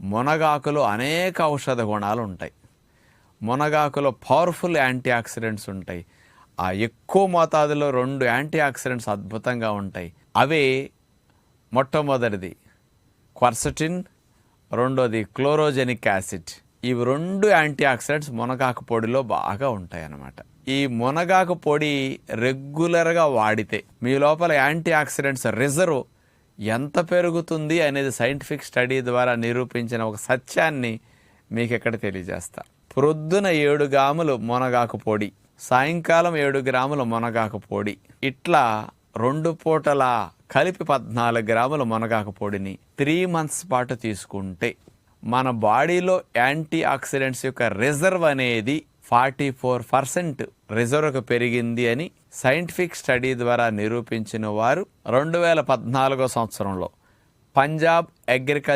మునగాకులో అనేక ఔషధ గుణాలు ఉంటాయి. మునగాకులో పవర్ఫుల్ యాంటీ ఆక్సిడెంట్స్ ఉంటాయి. ఆ ఎక్కువ మోతాదులో 2 యాంటీ ఆక్సిడెంట్స్ అద్భుతంగా ఉంటాయి. అవి మొట్టమొదటిది క్వర్సటిన్, రెండోది క్లోరోజెనిక్ యాసిడ్. ఇవి 2 యాంటీ ఆక్సిడెంట్స్ మునగాకు పొడిలో బాగా ఉంటాయి అన్నమాట. ఈ మునగాకు పొడి రెగ్యులర్గా వాడితే మీ లోపల యాంటీ ఆక్సిడెంట్స్ రిజర్వ్ ఎంత పెరుగుతుంది అనేది సైంటిఫిక్ స్టడీ ద్వారా నిరూపించిన ఒక సత్యాన్ని మీకు ఇక్కడ తెలియజేస్తా. ప్రొద్దున 7 గ్రాములు మునగాకు పొడి, సాయంకాలం 7 గ్రాముల మునగాకు పొడి, ఇట్లా 2 పూటల కలిపి 14 గ్రాముల మునగాకు పొడిని 3 months పాటు తీసుకుంటే మన బాడీలో యాంటీ ఆక్సిడెంట్స్ యొక్క రిజర్వ్ అనేది 44% రిజర్వ్కు పెరిగింది అని సైంటిఫిక్ స్టడీ ద్వారా నిరూపించిన వారు 2014 సంవత్సరంలో పంజాబ్ అగ్రికల్చర్